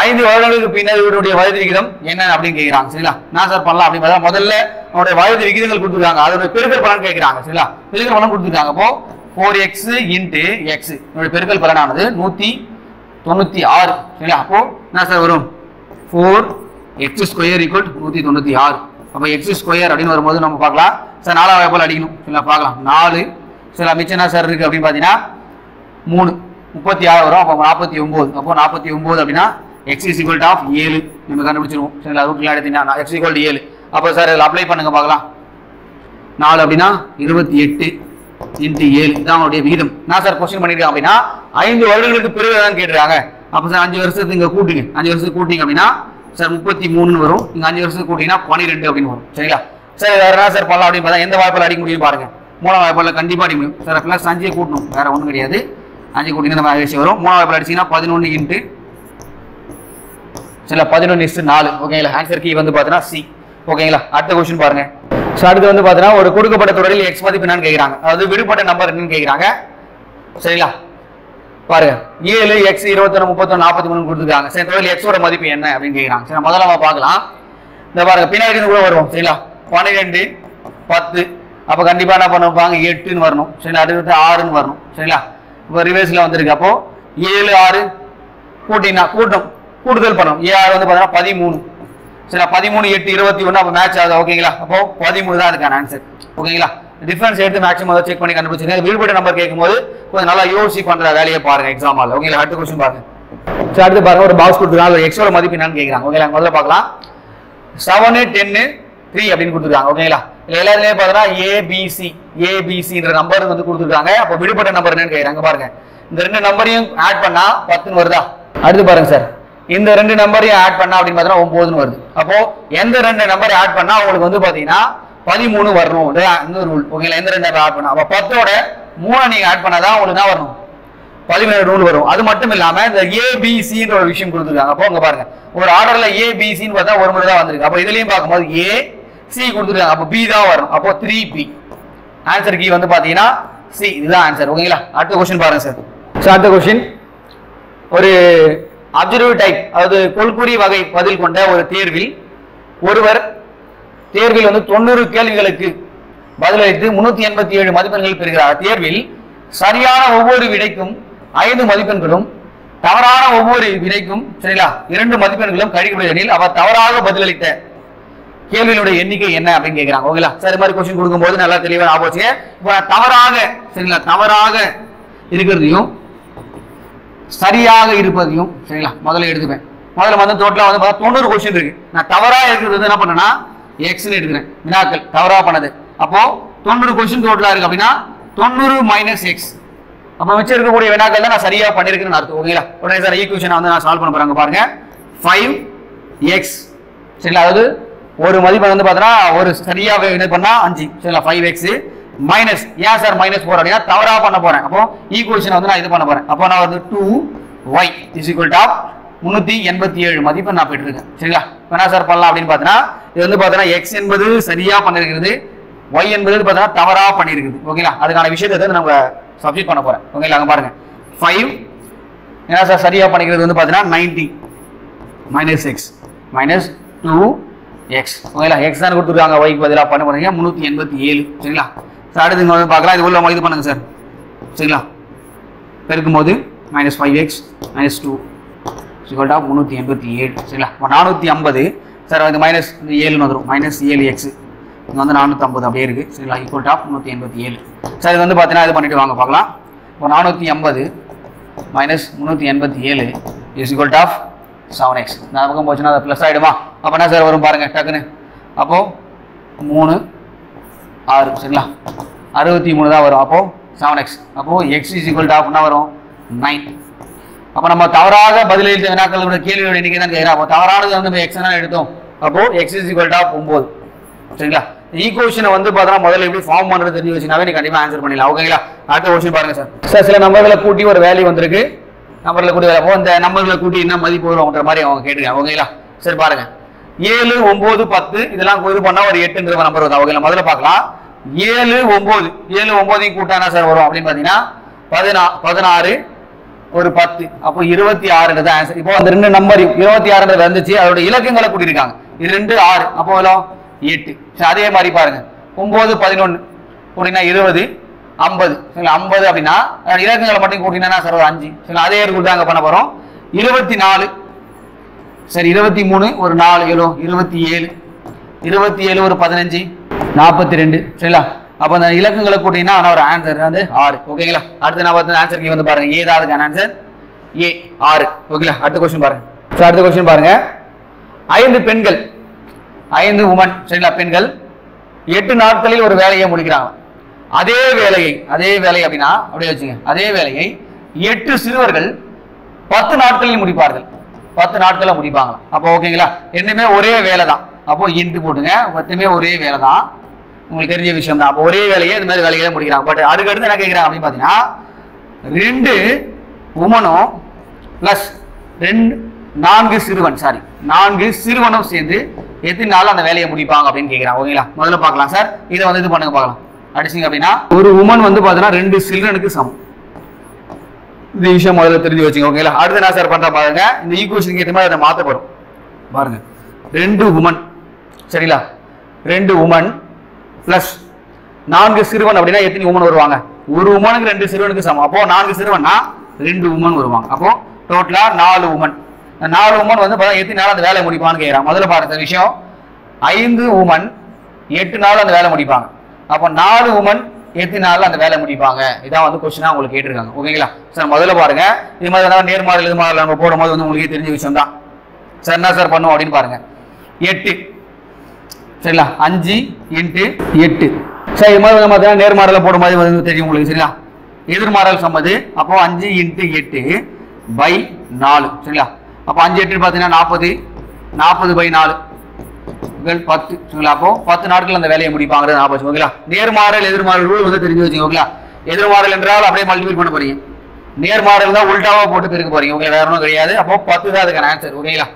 5 வருடங்களுக்கு பின்னர் இவருடைய வயது விகிதம் என்ன அப்படின்னு கேட்கிறாங்க. சரிங்களா. நான் சார் பண்ணலாம் அப்படின்னு பார்த்தா முதல்ல அவருடைய வயது விகிதங்கள் கொடுத்துருக்காங்க, அதோட பெருக்கல் பலன் கேட்கிறாங்க. சரிங்களா. பெருக்கல் பலன் கொடுத்துருக்காங்க. அப்போ 4x × x இதோட பெருக்கல் பலனானது 196. சரிங்களா. அப்போ என்ன சார் வரும் 4x² = 196. அப்போ x² அப்படின்னு வரும்போது நம்ம பார்க்கலாம் சார் 4ஆம் வாய்ப்பால் அடிக்கணும். சரிங்களா. பார்க்கலாம் 4 சில மிச்சம் என்ன சார் இருக்கு அப்படின்னு பார்த்தீங்கன்னா 3 36 வரும். அப்போ 49. அப்போ 49 அப்படின்னா x = 7 நம்ம கண்டுபிடிச்சிருவோம். சரிங்களா. ரூட்ல எடுத்தீங்கன்னா x = 7. அப்போ சார் இதில் அப்ளை பண்ணுங்க பார்க்கலாம். 4 அப்படின்னா 28 × 7 இதான் அவனுடைய விகிதம். நான் சார் கொஸ்டின் பண்ணிருக்கேன் அப்படின்னா 5 வருடங்களுக்கு பிறகு தான் கேட்டுருக்காங்க. அப்போ சார் 5 வருஷத்துக்கு இங்கே கூட்டுங்க. 5 வருஷத்துக்கு கூட்டிங்க அப்படின்னா சார் 33 வரும். இங்கே 5 வருஷத்துக்கு கூட்டிங்கன்னா 12 அப்படின்னு வரும். சரிங்களா. சார் வேற என்ன சார் பண்ணலாம் அப்படின்னு பார்த்தா எந்த வாய்ப்பால் அடிக்க முடியும் பாருங்க. 3ஆம் வாய்ப்பால் கண்டிப்பாக அடிக்க முடியும். சார் ப்ளஸ் 5 கூட்டணும், வேற ஒன்றும் கிடையாது. 5 கூட்டிங்கன்னா நம்ம விஷயம் வரும். 3ஆம் வாய்ப்பால் அடிச்சிங்கன்னா 11 × 11:4 ஓகேங்களா. ஆன்சர் கீ வந்து பார்த்தீங்கன்னா சி ஓகேங்களா. அடுத்த क्वेश्चन பாருங்க. ஸோ அடுத்து வந்து பார்த்தீங்கன்னா ஒரு கொடுக்கப்பட்ட தொடரில் எக்ஸ் மதிப்பு என்னன்னு கேட்குறாங்க, அதாவது விடுபட்ட நம்பர் என்னன்னு கேட்குறாங்க. சரிங்களா. பாருங்க 7 x 21 31 43 கொடுத்துருக்காங்க. சரி தொடரில் எக்ஸோட மதிப்பு என்ன அப்படின்னு கேட்குறாங்க. சரி முதல்ல நம்ம பார்க்கலாம். இந்த பாருங்க பின்னாடி கூட வருவோம். சரிங்களா. 12 10 அப்போ கண்டிப்பாக என்ன பண்ணுவாங்க 8ன்னு வரணும். சரிங்களா. அடுத்து 6ன்னு வரணும். சரிங்களா. இப்போ ரிவர்ஸில் வந்துருக்கு. அப்போ 7 6 கூட்டுதல் பண்ணணும். 7 வந்து பார்த்தீங்கன்னா 13. சரி 13 8 21 அப்போ மேட்ச் ஆகுது ஓகேங்களா. அப்போ 13 தான் அதுக்கான ஆன்சர் ஓகேங்களா. டிஃபரன்ஸ் எடுத்து மேக்ஸிமம் செக் பண்ணி கண்டுபிடிச்சிருக்கேன். விடுபட்ட நம்பர் கேட்கும்போது கொஞ்சம் நல்லா யோசி பண்ற வேலையை பாருங்க எக்ஸாம் ஹால் ஓகேங்களா. அடுத்த क्वेश्चन பாருங்க. சரி அடுத்து பாருங்க ஒரு பாக்ஸ் கொடுத்துருக்காங்க, எக்ஸோட மதிப்பு என்னன்னு கேட்குறாங்க ஓகேங்களா. முதல்ல பார்க்கலாம் 7 10 3 அப்படின்னு கொடுத்துருக்காங்க ஓகேங்களா. எல்லாருமே பார்த்தீங்கன்னா ஏபிசின்ற நம்பர் வந்து கொடுத்துருக்காங்க. அப்போ விடுபட்ட நம்பர் என்னன்னு கேட்குறாங்க. பாருங்க இந்த 2 நம்பரையும் ஆட் பண்ணா 10 வருதா. அடுத்து பாருங்க சார் இந்த 2 நம்பரையும் ஆட் பண்ணா அப்படின்னு பார்த்தீங்கன்னா 9 வருது. அப்போ எந்த 2 நம்பரை ஆட் பண்ணா உங்களுக்கு வந்து பார்த்தீங்கன்னா 13 வரணும். இன்னொரு ரூல் ஓகேங்களா. எந்த 2 நம்பர் ஆட் பண்ணா அப்போ 10ஓட 3 நீங்க ஆட் பண்ணாதான் உங்களுக்கு தான் வரணும் 17 ரூல் வரும். அது மட்டும் இல்லாம இந்த ஏபிசின்ற ஒரு விஷயம் கொடுத்துருக்காங்க. அப்போ உங்க பாருங்க ஒரு ஆர்டர்ல ஏபிசின்னு பார்த்தா ஒரு முறை தான் வந்திருக்கு. அப்போ இதுலயும் பார்க்கும்போது ஏ சி கொடுத்துருக்காங்க. அப்போ பி தான் வரும். அப்போ 3B ஆன்சர் கீ வந்து பாத்தீங்கன்னா சி இதுதான் ஆன்சர் ஓகேங்களா. அடுத்த क्वेश्चन பாருங்க சார். அடுத்த क्वेश्चन ஒரு அப்சர்வ் டைப் அதாவது கொள்குறி வகை பதில் கொண்ட ஒரு தேர்வில் ஒருவர் தேர்வில் வந்து 90 கேள்விகளுக்கு பதிலளித்து 387 மதிப்பெண்கள் பெறுகிறார். தேர்வில் சரியான ஒவ்வொரு விடைக்கும் 5 மதிப்பெண்களும் தவறான ஒவ்வொரு விடைக்கும் சரிங்களா 2 மதிப்பெண்களும் கழிக்கப்படுவதில் அவர் தவறாக பதிலளித்த கேள்விகளுடைய எண்ணிக்கை என்ன அப்படின்னு கேட்கிறாங்க ஓகேங்களா. சரி மாதிரி क्वेश्चन கொடுக்கும்போது நல்லா தெளிவாக ஆபோச்சு. இப்போ தவறாக சரிங்களா தவறாக இருக்கிறதையும் சரியாக இருப்பதையும் சரிங்களா முதல்ல எடுத்துப்பேன். முதல்ல வந்து டோட்டலா வந்து 90 क्वेश्चन இருக்கு. நான் தவறா இருக்கிறது வந்து என்ன பண்ணேன்னா எக்ஸ்னு எடுக்கிறேன் வினாக்கள் தவறா பண்ணது. அப்போ 90 क्वेश्चन டோட்டலா இருக்கு அப்படின்னா 90 - x. அப்போ மிச்சம் இருக்கக்கூடிய வினாக்கள் தான் நான் சரியா பண்ணிருக்கேன்னு அர்த்தம் ஓகேங்களா. உடனே சார் ஈக்குவேஷனை வந்து நான் சால்வ் பண்ண போறாங்க பாருங்க 5x சரிங்களா. அதாவது ஒரு மதிப்பெண் வந்து பார்த்தோன்னா ஒரு சரியாக என்ன பண்ணா 5 சரிங்களா 5x மைனஸ் ஏன் சார் -4 அப்படின்னா தவறா பண்ண போறேன். அப்போ ஈக்குவேஷன் வந்து நான் இது பண்ண போறேன். அப்போ நான் வந்து 2y = 387 மதிப்பெண் நான் பெற்றிருக்கேன் சரிங்களா. என்ன சார் பண்ணலாம் அப்படின்னு பார்த்தோன்னா இது வந்து பார்த்தோன்னா x என்பது சரியா பண்ணிருக்கிறது, y என்பது பார்த்தோன்னா தவறா பண்ணிருக்குது ஓகேங்களா. அதுக்கான விஷயத்தை வந்து நம்ம சப்ஸ்டிட் பண்ண போறேன் ஓகேங்களா. அங்க பாருங்க 5 என்ன சார் சரியா பண்ணிக்கிறது வந்து பார்த்தோன்னா 90 - x - 2x ஓகேங்களா. x தான் கொடுத்துருக்காங்க, y க்கு பதிலாக பண்ண போறீங்க 387 சரிங்களா. அடுத்து இங்க வந்து பார்க்கலாம். இது உள்ள இது பண்ணுங்க சார் சரிங்களா. பெருக்கும் போது -5x - 2 = 387 சரிங்களா. 450 சார் அது -7 வந்துடும் -7x இங்க வந்து 450 அப்படியே இருக்கு சரிங்களா = 387 சார். இது வந்து பார்த்தீங்கன்னா இது பண்ணிட்டு வாங்க பார்க்கலாம். இப்போ 450 - 387 = 7x. இந்த பக்கம் போச்சுன்னா அது ப்ளஸ் ஆகிடுமா. அப்போ என்ன சார் வரும் பாருங்க டக்குன்னு. அப்போ 3 6 சரிங்களா 63 தான் வரும். அப்போ 7x. அப்போ x is equal to என்ன வரும் 9. அப்போ நம்ம தவறாக பதில் எழுதிய வினாக்களோட கேள்வியோட எண்ணிக்கை தான் கேட்குறோம். அப்போ தவறானது வந்து நம்ம x எடுத்தோம். அப்போ x is equal to 9. சரிங்களா? ஈக்குவேஷனை வந்து பார்த்தா முதல்ல எப்படி ஃபார்ம் பண்றது தெரிஞ்சு வச்சுனாவே நீ கண்டிப்பா ஆன்சர் பண்ணிடலாம். ஓகேங்களா? அடுத்த क्वेश्चन பாருங்க சார். சார் சில நம்பர்களை கூட்டி ஒரு வேல்யூ வந்திருக்கு. நம்பர்களை கூட்டி அப்போ இந்த நம்பர்களை கூட்டி என்ன மதிப்பு வரும்ன்ற மாதிரி அவங்க கேட்டிருக்காங்க. ஓகேங்களா? சரி பாருங்க. 7 9 10 இதெல்லாம் இது பண்ணா ஒரு 8ன்ற நம்பர் வருது. ஓகேங்களா? முதல்ல பார்க்கலாம். 7 9 7 9 கூட்டானா சார் வரும் அப்படின்னு பாத்தீங்கன்னா 16 ஒரு 10 அப்போ 26ன்றது ஆன்சர். இப்போ அந்த ரெண்டு நம்பர் 26ன்றது வந்துச்சு. அதோட இலக்கங்களை கூட்டி இருக்காங்க. இது 2 6 அப்போ எவ்வளோ 8. சரி அதே மாதிரி பாருங்க 9 11 கூட்டினா 20 50 சரி 50 அப்படின்னா இலக்கங்களை மட்டும் கூட்டினா சார் ஒரு 5. சரி அதே ரூல் தான் அங்க பண்ண போறோம். 24 சரி 23 ஒரு 4 எவ்வளோ 27 27 ஒரு 15 42 சரிங்களா? அப்போ அந்த இலக்கங்களை கூட்டினா ஒரு ஆன்சர் வந்து 6. ஓகேங்களா? அடுத்து நான் பார்த்து ஆன்சர் கீ வந்து பாருங்க. ஏ தான் அதுக்கான ஆன்சர் ஏ 6. ஓகேங்களா? அடுத்த क्वेश्चन பாருங்க. சார் அடுத்த क्वेश्चन பாருங்க. 5 பெண்கள் 5 உமன் சரிங்களா பெண்கள் 8 நாட்களில் ஒரு வேலையை முடிக்கிறாங்க. அதே வேலையை அப்படின்னா அப்படியே வச்சுங்க. அதே வேலையை 8 சிறுவர்கள் 10 நாட்களில் முடிப்பார்கள். 10 நாட்கள முடிப்பாங்க. அப்போ ஓகேங்களா? என்னமே ஒரே வேலை தான். அப்போ இன்ட் போடுங்க. மொத்தமே ஒரே வேலை தான். உங்களுக்கு தெரிஞ்ச விஷயம் தான். அப்போ ஒரே வேலையை இந்த மாதிரி வேலைகளை முடிக்கிறாங்க. பட் அதுக்கு அடுத்து என்ன கேட்குறாங்க அப்படின்னு பார்த்தீங்கன்னா 2 உமனும் பிளஸ் 4 சிறுவன் 4 சிறுவனும் சேர்ந்து எத்தனை நாள் அந்த வேலையை முடிப்பாங்க அப்படின்னு கேட்குறாங்க. ஓகேங்களா? முதல்ல பார்க்கலாம் சார். இதை வந்து இது பண்ணுங்க பார்க்கலாம். அடிச்சிங்க அப்படின்னா ஒரு உமன் வந்து பார்த்தீங்கன்னா 2 சில்ட்ரனுக்கு சமம். இந்த விஷயம் முதல்ல தெரிஞ்சு வச்சுங்க. ஓகேங்களா? அடுத்து என்ன சார் பண்ற பாருங்க. இந்த ஈக்குவேஷனுக்கு ஏற்ற மாதிரி அதை மாற்றப்படும் பாருங்க. 2 உமன் சரிங்களா 2 உமன் பிளஸ் 4 சிறுவன் அப்படின்னா எத்தனை உமன் வருவாங்க? ஒரு உமனுக்கு 2 சிறுவனுக்கு சமம். அப்போ 4 சிறுவன்னா 2 உமன் வருவாங்க. அப்போ டோட்டலா 4 உமன். 4 உமன் வந்து எத்தனை நாள் அந்த வேலையை முடிப்பான்னு கேட்குறாங்க. முதல்ல பாருங்க விஷயம் 5 உமன் 8 நாள் அந்த வேலை முடிப்பாங்க. அப்போ 4 உமன் எத்தனை நாள் அந்த வேலை முடிப்பாங்க? இதான் வந்து கொஸ்டினா உங்களுக்கு கேட்டிருக்காங்க. ஓகேங்களா? சார் முதல்ல பாருங்க. இது மாதிரி நேர்மாறல் இது மாதிரி நம்ம போடும்போது வந்து உங்களுக்கு தெரிஞ்ச விஷயம் தான். சார் என்ன சார் பண்ணுவோம் அப்படின்னு பாருங்க. 8 சரிங்களா 5 × 8 சார் இது மாதிரி பார்த்தீங்கன்னா நேர்மாறல போடும்போது வந்து தெரியும் உங்களுக்கு சரிங்களா? எதிர்மாறல் சம்மது. அப்போ 5 × 8/4 சரிங்களா? அப்போ 5 8 பார்த்தீங்கன்னா 40 40/4 10 சரிங்களா? அப்போ 10 நாட்கள் அந்த வேலையை முடிப்பாங்கிறது ஞாபகம். ஓகேங்களா? நேர்மாறல் எதிர்மாறல் ரூல் வந்து தெரிஞ்சு வச்சுங்க. ஓகேங்களா? எதிர்மாறல் என்றால் அப்படியே மல்டிபிள் பண்ண போறீங்க. நேர்மாறல் தான் உல்டாவா போட்டு பெருக்க போறீங்க. ஓகே வேற ஒன்றும் கிடையாது. அப்போ 10 தான் அதுக்கான ஆன்சர். ஓகேங்களா?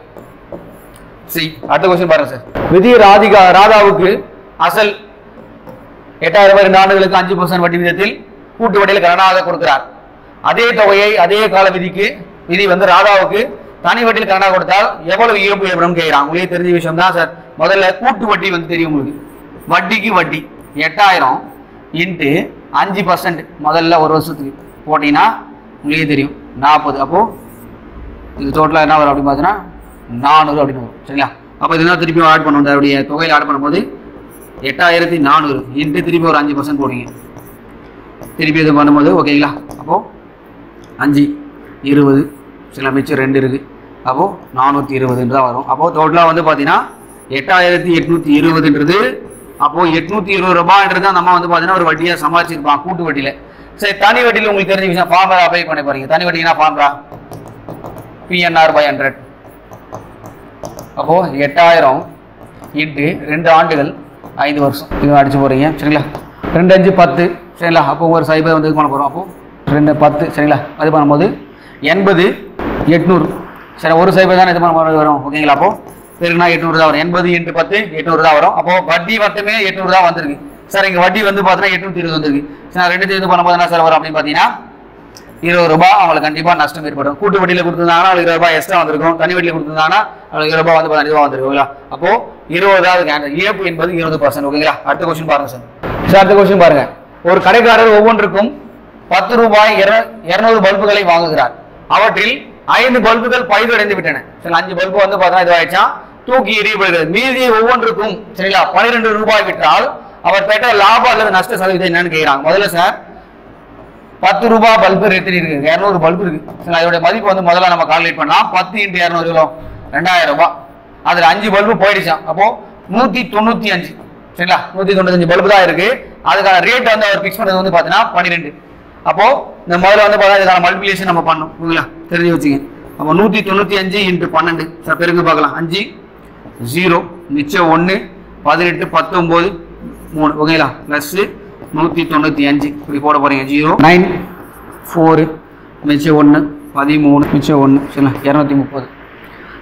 சரி அடுத்த क्वेश्चन பாருங்க சார். விதி ராதாவுக்கு அசல் 8000 ரூபாய் 2 ஆண்டுகளுக்கு 5% வட்டி விகிதத்தில் கூட்டு வட்டியில் கடனாக கொடுக்கிறார். அதே தொகையை அதே கால விதி வந்து ராதாவுக்கு தனி வட்டியில் கடனாக கொடுத்தால் எவ்வளவு இழப்பு ஏற்படும் கேட்கிறாங்க. உங்களுக்கு தெரிஞ்ச விஷயம் தான் சார். முதல்ல கூட்டு வட்டி வந்து தெரியும் உங்களுக்கு. வட்டிக்கு வட்டி 8000 × 5% முதல்ல ஒரு வருஷத்துக்கு போட்டீங்கன்னா உங்களுக்கே தெரியும் 40. அப்போ இது டோட்டலா என்ன வரும் அப்படின்னு பார்த்தீங்கன்னா 400 அப்படின்னு வரும் சரிங்களா? அப்போ இதெல்லாம் திருப்பி ஆட் பண்ணுவோம். அதோடைய தொகையில் ஆட் பண்ணும்போது 8400 × திருப்பி ஒரு 5% போடுவீங்க. திருப்பி இது பண்ணும்போது ஓகேங்களா? அப்போ 5 20 சில மிச்சம் 2 இருக்கு. அப்போ 420 தான் வரும். அப்போ டோட்டலா வந்து பார்த்தீங்கன்னா 8820ன்றது அப்போ 820 ரூபாய்ன்றது நம்ம வந்து பார்த்தீங்கன்னா ஒரு வட்டியா சமாளிச்சிருப்பான் கூட்டு வட்டியில. சரி தனி வட்டியில் உங்களுக்கு தெரிஞ்ச விஷயம் ஃபார்முலா அப்ளை பண்ண போறீங்க. தனி வட்டினா ஃபார்முலா PNR/100. அப்போ 8000 × 2 ஆண்டுகள் 5 வருஷம் இது அடிச்சு போறீங்க சரிங்களா? 2 5 10 சரிங்களா? அப்போ ஒரு சைபர் வந்து இது பண்ண போறோம். அப்போ 2 10 சரிங்களா? அது பண்ணும்போது 80 800 சரி ஒரு சைபர் தான் இது பண்ண வரும். ஓகேங்களா? அப்போ பெருனா 800 தான் வரும். 80 × 10 800 தான் வரும். அப்போ வட்டி மட்டுமே 800 தான் வந்திருக்கு சார். இங்க வட்டி வந்து பார்த்தீங்கன்னா 820 வந்திருக்கு. சார் 2 இது பண்ணும்போது என்ன சார் வரும் அப்படின்னு பார்த்தீங்கன்னா 20 ரூபாய் அவங்களுக்கு கண்டிப்பா நஷ்டம் ஏற்படும். கூட்டு வட்டியில கொடுத்துருந்தாங்கன்னா அவங்களுக்கு 20 ரூபாய் எக்ஸ்ட்ரா வந்திருக்கும். தனி வட்டியில கொடுத்துருந்தாங்கன்னா அவங்களுக்கு 20 ரூபாய் வந்து 15 ரூபாய் வந்திருக்கும். அப்போ 20வது ஆன்சர் இழப்பு என்பது 20%. ஓகேங்களா? அடுத்த क्वेश्चन பாருங்க சார். சார் அடுத்த क्वेश्चन பாருங்க. ஒரு கடைக்காரர் ஒவ்வொன்றுக்கும் 10 ரூபாய் 200 பல்புகளை வாங்குகிறார். அவற்றில் 5 பல்புகள் பழுதடைந்து விட்டன. சரி 5 பல்பு வந்து பார்த்தா இதுவாயிடுச்சா தூக்கி எறியப்படுகிறது. மீதி ஒவ்வொன்றுக்கும் சரிங்களா 12 ரூபாய் விற்றால் அவர் பெற்ற லாபம் அல்லது நஷ்ட சதவீதம் என்னன்னு கேட்கிறாங்க. முதல்ல சார் 10 ரூபாய் பல்பு எத்தனை இருக்கு? 200 பல்பு இருக்கு. சரி அதோட மதிப்பு வந்து முதல்ல நம்ம கால்குலேட் பண்ணலாம். 10 × 200 எவ்வளோ 2000 ரூபாய். அதுல 5 பல்பு போயிடுச்சான். அப்போ 195 சரிங்களா? 195 பல்பு தான் இருக்கு. அதுக்கான ரேட் வந்து அவர் பிக்ஸ் பண்ணது வந்து பாத்தீங்கன்னா 12 அப்போ இந்த முதல்ல வந்து பார்த்தா இதுக்கான மல்டிபிளிகேஷன் நம்ம பண்ணணும் ஓகேங்களா, தெரிஞ்சு வச்சுங்க. அப்போ 195 × 12 சார் பெருங்க பார்க்கலாம். 5 0 மிச்சம் 1 18 19 3 ஓகேங்களா, ப்ளஸ் 195 இப்படி போட போறீங்க. 0 9 4 மிச்சம் 1 13 மிச்சம் 1 சரிங்களா 230.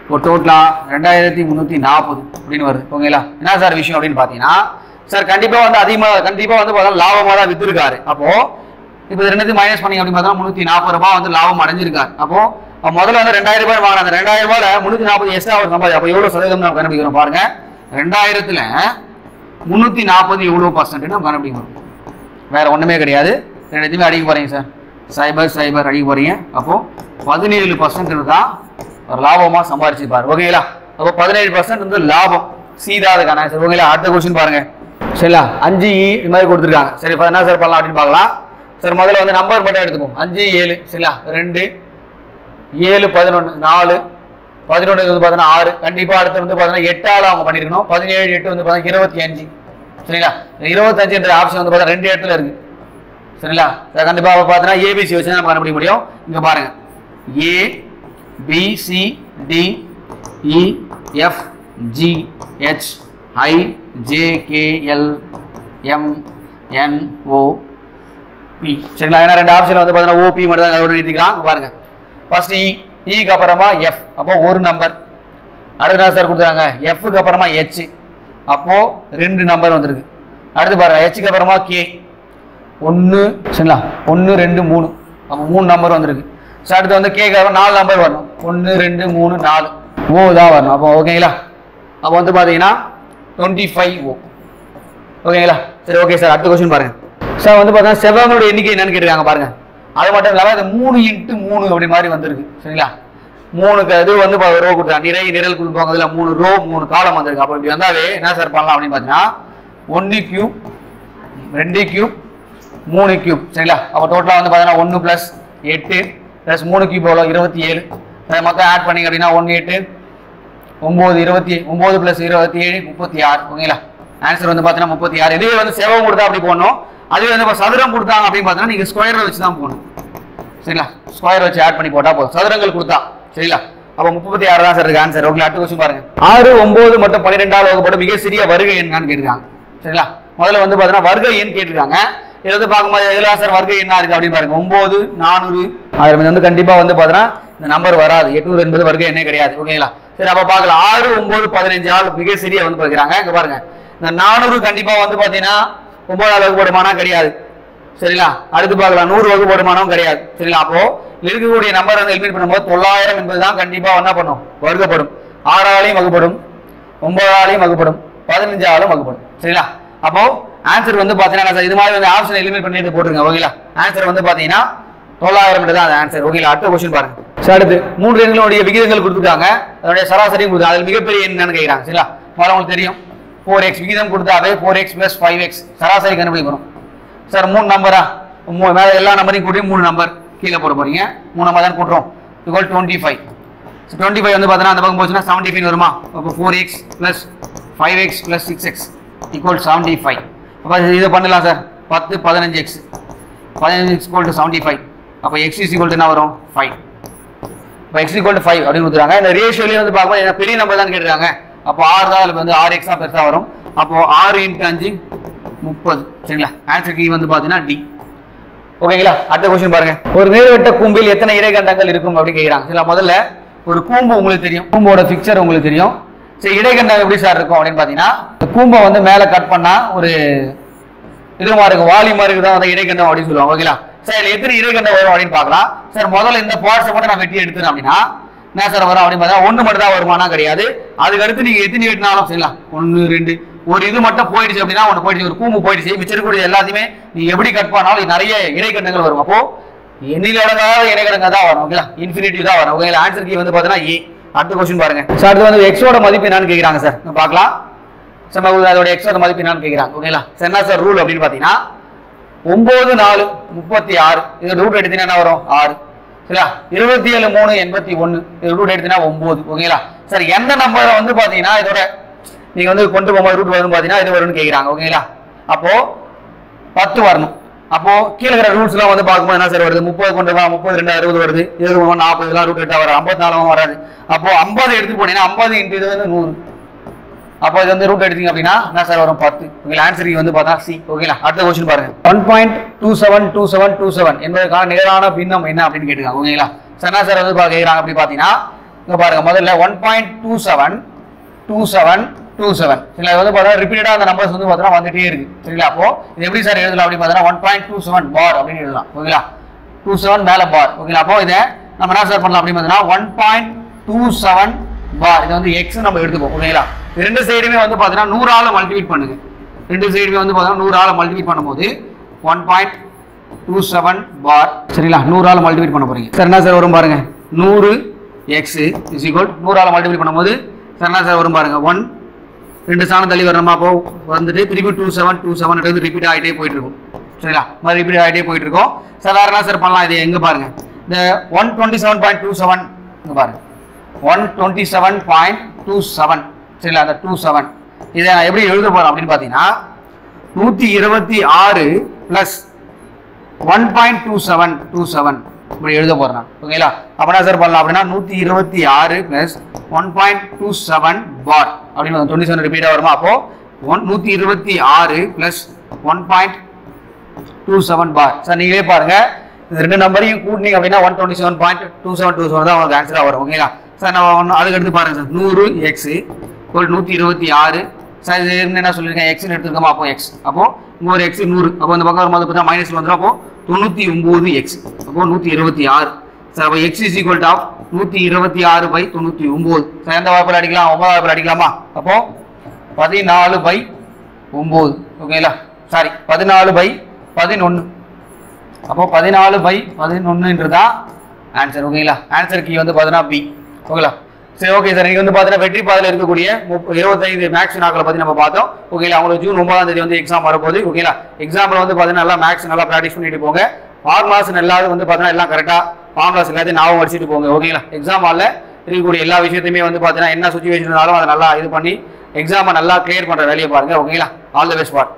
இப்போ டோட்டலா 2340 அப்படின்னு வருது ஓகேங்களா. என்ன சார் விஷயம் அப்படின்னு பார்த்தீங்கன்னா சார் கண்டிப்பாக வந்து அதிகமாக கண்டிப்பாக வந்து பார்த்தா லாபமாக தான் வித்துருக்காரு. அப்போ இப்போ ரெண்டுத்தையும் மைனஸ் பண்ணி அப்படின்னு பார்த்தா 340 ரூபாய் வந்து லாபம் அடைஞ்சிருக்காரு. அப்போ முதல்ல வந்து 2000 ரூபாய் வாங்கினா அந்த 2000 ரூபாயில 340 எக்ஸ்ட்ரா அவர் சம்பாதி. அப்போ எவ்வளவு சதவீதம் நம்ம கண்டுபிடிக்கிறோம் பாருங்க. 2000த்துல 340 எவ்வளவு பர்சன்ட் நம்ம கண்டுபிடிக்கணும். வேற ஒண்ணுமே கிடையாது, ரெண்டுத்தையுமே அடிக்க போறீங்க சார். சைபர் சைபர் அடிக்க போறீங்க. அப்போ 17% தான் ஒரு லாபமா சம்பாதிச்சிருப்பாரு ஓகேங்களா. அப்போ 17% வந்து லாபம் சீதாதுக்கான சார் ஓகேங்களா. அடுத்த கொஸ்டின் பாருங்க சரிங்களா. 5E இது மாதிரி கொடுத்துருக்காங்க. சரி இப்போ என்ன சார் பண்ணலாம் அப்படின்னு பார்க்கலாம் சார். முதல்ல வந்து நம்பர் மட்டும் எடுத்துப்போம். 5 7 சரிங்களா 2 7 11 4 11 வந்து பார்த்தீங்கன்னா 6 கண்டிப்பாக அடுத்து வந்து பார்த்தீங்கன்னா 8ஆல் அவங்க பண்ணியிருக்கணும். 17 8 வந்து பார்த்தீங்கன்னா 25 சரிங்களா. 25 ஆப்ஷன் வந்து பார்த்தீங்கன்னா 2 இடத்துல இருக்கு சரிங்களா. கண்டிப்பாக பார்த்தீங்கன்னா ABC வச்சு நம்ம கண்டுபிடிக்க முடியும். இங்கே பாருங்க A B C D E F G H I J K L M N O P சரிங்களா. ஏன்னா ரெண்டு ஆப்ஷன் வந்து பார்த்தீங்கன்னா OP மட்டும் தான் எழுதிக்கலாம் பாருங்க. ஃபர்ஸ்ட் க்கு அப்புறமா F அப்போ ஒரு நம்பர். அடுத்து என்ன சார் கொடுத்தாங்க Fக்கு அப்புறமா H அப்போ 2 நம்பர் வந்திருக்கு. அடுத்து பாருங்க Hக்கு அப்புறமா K 1 சரிங்களா 1 2 3 அப்போ 3 நம்பர் வந்திருக்கு. அடுத்து வந்து Kக்கு அப்புறம் 4 நம்பர் வரணும். 1 2 3 4 O தான் வரணும். அப்போ ஓகேங்களா. அப்போ வந்து பார்த்தீங்கன்னா 25 O ஓகேங்களா. சரி ஓகே சார். அடுத்த கொஸ்டின் பாருங்க சார். வந்து பார்த்தீங்கன்னா செவ்வகங்களோட எண்ணிக்கை என்னன்னு கேட்டிருக்காங்க பாருங்க. அது மட்டும் இல்லாமல் இது 3 × 3 அப்படி மாதிரி வந்திருக்கு சரிங்களா. 3 இது வந்து ரோ கொடுத்தாங்க. நிறை நிரல் கொடுப்பாங்க. அதில் 3 ரோ 3 காலம் வந்திருக்கு. அப்போ இப்படி வந்தாவே என்ன சார் பண்ணலாம் அப்படின்னு பார்த்தீங்கன்னா 1 கியூப் 2 கியூப் 3 கியூப் சரிங்களா. அப்போ டோட்டலாக வந்து பார்த்தீங்கன்னா 1 + 8 + 3 கியூப் எவ்வளோ 27. மொத்தம் ஆட் பண்ணிங்க அப்படின்னா 1 8 9 27 36 ஓகேங்களா. ஆன்சர் வந்து பார்த்தீங்கன்னா 36. இதுவே வந்து செவ்வகம் கொடுத்தா அப்படி போடணும். அதுவே வந்து இப்போ சதுரம் கொடுத்தாங்க அப்படின்னு பார்த்தீங்கன்னா நீங்கள் ஸ்கொயரை வச்சு தான் போகணும் சரிங்களா. ஸ்கொயர் வச்சு ஆட் பண்ணி போட்டால் போதும். சதுரங்கள் கொடுத்தா சரிங்களா. அப்போ 36 தான் சார் இருக்கு ஆன்சர் ஓகே. அடுத்த கொஸ்டின் பாருங்க. 6 9 மற்றும் 12ஆல் வகுப்படும் மிக சிறிய வருகை எண்ணான்னு கேட்டிருக்காங்க சரிங்களா. முதல்ல வந்து பார்த்தீங்கன்னா வருகை எண் கேட்டிருக்காங்க. இதை வந்து பார்க்கும்போது எதில் சார் வருகை என்ன இருக்கு அப்படின்னு பாருங்க. 9 400 1000 வந்து கண்டிப்பாக வந்து பார்த்தீங்கன்னா இந்த நம்பர் வராது. 800 என்பது வருகை எண்ணே கிடையாது ஓகேங்களா. சரி அப்போ பார்க்கலாம். 6 9 15 ஆள் மிக சிறிய வந்து பார்க்குறாங்க. இங்கே பாருங்க இந்த 400 கண்டிப்பாக வந்து பார்த்தீங்கன்னா 9ஆல் வகுப்படுமானா கிடையாது சரிங்களா. அடுத்து பார்க்கலாம் 100 வகுப்படுமானம் கிடையாது சரிங்களா. அப்போ இருக்கக்கூடிய நம்பர் வந்து எலிமினேட் பண்ணும்போது 900 என்பது தான் கண்டிப்பாக என்ன பண்ணும் வகுக்கப்படும். 6ஆலையும் வகுப்படும் 9ஆலையும் வகுப்படும் 15ஆலும் வகுப்படும் சரிங்களா. அப்போ ஆன்சர் வந்து பார்த்தீங்கன்னா இது மாதிரி வந்து ஆப்ஷன் எலிமினேட் பண்ணிட்டு போட்டுருங்க ஓகேங்களா. ஆன்சர் வந்து பார்த்தீங்கன்னா 900 தான் அந்த ஆன்சர் ஓகேங்களா. அடுத்த கொஸ்டின் பாருங்க சார். அடுத்து 3 எண்களுடைய விகிதங்கள் கொடுத்துருக்காங்க. அதனுடைய சராசரியும் கொடுத்து அதில் மிகப்பெரிய என்னன்னு கேட்குறாங்க சரிங்களா. முதல்ல உங்களுக்கு தெரியும் 4x விகிதம் கொடுத்தாவே 4x + 5x சராசரி கண்டுபிடிக்கணும் சார். 3 நம்பரா மேலே எல்லா நம்பரையும் கூட்டி 3 நம்பர் கீழே போட போறீங்க. 3 நம்பர் தான் கூட்டுறோம். 25 25 வந்து பார்த்தீங்கன்னா அந்த பக்கம் போச்சுன்னா 75 வருமா. அப்போ 4x + 5x + 6x = 75. அப்போ இதை பண்ணலாம் சார். 10 15x 15x = 75. அப்போ x = என்ன வரும் 5. இப்போ x = 5 அப்படின்னு கொடுத்துறாங்க. இந்த ரேஷியோலேயே வந்து பார்க்கும்போது பெரிய நம்பர் தான் கேட்டுருக்காங்க. அப்போ 6 தான் அதில் வந்து 6x தான் பெருசாக வரும். அப்போ 6 × 5 30 சரிங்களா. ஆன்சர் கீ வந்து பார்த்தீங்கன்னா D ஓகேங்களா. அடுத்த கொஸ்டின் பாருங்க. ஒரு நேர்வட்ட கூம்பில் எத்தனை இடைக்கண்டங்கள் இருக்கும் அப்படின்னு கேட்குறாங்க சரிங்களா. முதல்ல ஒரு கூம்பு உங்களுக்கு தெரியும். கூம்போட பிக்சர் உங்களுக்கு தெரியும். சரி இடைக்கண்டம் எப்படி சார் இருக்கும் அப்படின்னு பார்த்தீங்கன்னா கூம்பை வந்து மேலே கட் பண்ணால் ஒரு இது மாதிரி இருக்கும். வாலி மாதிரி தான் வந்து இடைக்கண்டம் அப்படின்னு சொல்லுவாங்க ஓகேங்களா. சார் எத்தனை இடைக்கண்டம் வரும் அப்படின்னு பார்க்கலாம் சார். முதல்ல இந்த பார்ட்ஸை மட்டும் நான் வெட்டி எடுத்துறேன் அப்படின்னா என்ன சார் வரும் அப்படின்னு பார்த்தா 1 மட்டும் தான் வருமானா கிடையாது. அதுக்கு அடுத்து நீங்க எத்தனை வெட்டினாலும் சரிங்களா 1 2 ஒரு இது மட்டும் போயிடுச்சு அப்படின்னா ஒன்று போயிடுச்சு. ஒரு கூம்பு போயிடுச்சு. மிச்சக்கூடிய எல்லாத்தையுமே நீ எப்படி கட் பண்ணாலும் நிறைய இடைக்கண்டங்கள் வரும். அப்போ எண்ணில் அடங்காத இடைக்கண்டங்கள் தான் வரும் ஓகேங்களா. இன்ஃபினிட்டிவ் தான் வரும் ஓகேங்களா. ஆன்சர் கீ வந்து பார்த்தீங்கன்னா A. அடுத்த கொஸ்டின் பாருங்க சார். அடுத்து வந்து எக்ஸோட மதிப்பு என்னன்னு கேட்குறாங்க சார். பார்க்கலாம் சார். அதோட எக்ஸோட மதிப்பு என்னன்னு கேட்குறாங்க ஓகேங்களா. சார் என்ன சார் ரூல் அப்படின்னு பார்த்தீங்கன்னா 9 4 36 இது ரூட் எடுத்தீங்கன்னா என்ன வரும் 6 சரியா. 27 3 81 இது ரூட் எடுத்தீங்கன்னா 9 ஓகேங்களா. சார் எந்த நம்பரை வந்து பார்த்தீங்கன்னா இதோட நீங்க வந்து கொண்டு போகும்போது ரூட் வரும் பார்த்தீங்கன்னா இது வரும்னு கேட்குறாங்க ஓகேங்களா. அப்போ 10 வரணும் அப்போ கீழே இருக்கிற ரூல்ஸ்லாம் வந்து பார்க்கும்போது என்ன சார் வருது 30 கொண்டு வா 30 2 60 வருது 20 40 எல்லாம் ரூட் 8 வர 54 வராது அப்போ 50 எடுத்து போனீங்கன்னா 50 இன்டு இது வந்து 100 அப்போ இது வந்து ரூட் எடுத்தீங்க அப்படின்னா என்ன சார் வரும் 10 ஓகே ஆன்சர் வந்து பார்த்தா சி ஓகேங்களா அடுத்த क्वेश्चन பாருங்க 1.272727 என்பதற்கான நிகரான பின்னம் என்ன அப்படின்னு கேட்டுருக்காங்க ஓகேங்களா சனா சார் வந்து கேக்குறாங்க அப்படி பாத்தீங்கன்னா இங்க பாருங்க முதல்ல 1.272727 சரிங்களா இது வந்து பார்த்தா ரிப்பீட்டடா அந்த நம்பர்ஸ் வந்து பார்த்தா வந்துட்டே இருக்கு சரிங்களா அப்போ இது எப்படி சார் எழுதலாம் அப்படி பார்த்தா 1.27 பார் அப்படின்னு எழுதலாம் ஓகேங்களா 27 மேல பார் ஓகேங்களா அப்போ இதை நம்ம என்ன சார் பண்ணலாம் அப்படி பார்த்தா 1.27 பார் இது வந்து x நம்ம எடுத்துப்போம் ஓகேங்களா ரெண்டு சைடுமே வந்து பாத்தீங்கன்னா 100 ஆல மல்டிப்ளை பண்ணுங்க ரெண்டு சைடுமே வந்து பாத்தீங்கன்னா 100 ஆல மல்டிப்ளை பண்ணும்போது 1.27 பார் சரிங்களா 100 ஆல மல்டிப்ளை பண்ண போறீங்க சார் என்ன சார் வரும் பாருங்க 100 x is equal 100 ஆல மல்டிப்ளை பண்ணும்போது சார் என்ன சார் வரும் பாருங்க 1 ரெண்டு ஸ்தானம் தள்ளி வரணுமா அப்போ வந்துட்டு திருப்பி 27 ரிப்பீட் ஆகிட்டே போயிட்டு இருக்கும் சரிங்களா மாதிரி ரிப்பீட் ஆகிட்டே போயிட்டு இருக்கோம் சார் வேற என்ன சார் பண்ணலாம் இது எங்க பாருங்க இந்த 127.27 இங்க பாருங்க 127.27 சரிங்களா அந்த 27 இதை நான் எப்படி எழுத போறேன் அப்படின்னு பாத்தீங்கன்னா 126 பிளஸ் 1.2727 இப்படி எழுத போறேன் ஓகேங்களா அப்ப என்ன சார் பண்ணலாம் அப்படின்னா 126 பிளஸ் 1.27 பார் அப்படின்னு 27 ரிப்பீட்டா வருமா அப்போ 126 பிளஸ் 1.27 பார் சார் நீங்களே பாருங்க இந்த ரெண்டு நம்பரையும் கூட்டினீங்க அப்படின்னா 127.2727 தான் உங்களுக்கு ஆன்சரா வரும் ஓகேங்களா சார் நான் அதுக்கு எடுத்து பாருங்க சார் 100 x 126 சார் இது என்ன சொல்லியிருக்கேன் x எடுத்துக்கோமா அப்போ x அப்போ இங்க ஒரு x 100 அப்போ இந்த பக்கம் வரும்போது பார்த்தா மைனஸ்ல வந்துடும் அப்போ 99x அப்போ 126 சார் அப்போ x is equal to 126/99 sir எந்த வாய்ப்பில் அடிக்கலாம் 9 வாய்ப்பில் அடிக்கலாமா அப்போ 14/9 ஓகேங்களா சாரி 14/11 அப்போ 14/11 ஆன்சர் ஓகேங்களா ஆன்சர் கீ வந்து பார்த்தீங்கன்னா பி ஓகேங்களா சரி ஓகே சார் நீங்க வந்து பார்த்தீங்கன்னா வெற்றி பாதையில் இருக்கக்கூடிய 25 மேக்ஸ் நாட்களை பத்தி நம்ம பார்த்தோம் ஓகேங்களா உங்களுக்கு ஜூன் 9ஆம் தேதி வந்து எக்ஸாம் வரப்போகுது ஓகேங்களா எக்ஸாம்பிள் வந்து பார்த்தீங்கன்னா நல்லா மேக்ஸ் நல்லா ப்ராக்டிஸ் பண்ணிட்டு போங்க ஃபார்முலாஸ் எல்லாரும் வந்து பார்த்தீங்கன்னா எல்லாம் கரெக்டாக ஃபார்முலாஸ் எல்லாத்தையும் ஞாபகம் வச்சுட்டு போங்க ஓகேங்களா எக்ஸாம் ஹாலில் இருக்கக்கூடிய எல்லா விஷயத்தையுமே வந்து பார்த்தீங்கன்னா என்ன சுச்சுவேஷன் இருந்தாலும் அதை நல்லா இது பண்ணி எக்ஸாமை நல்லா கிளியர் பண்ணுற வேலையை பாருங்க ஓகேங்களா ஆல் தி பெஸ்ட் ஃபார்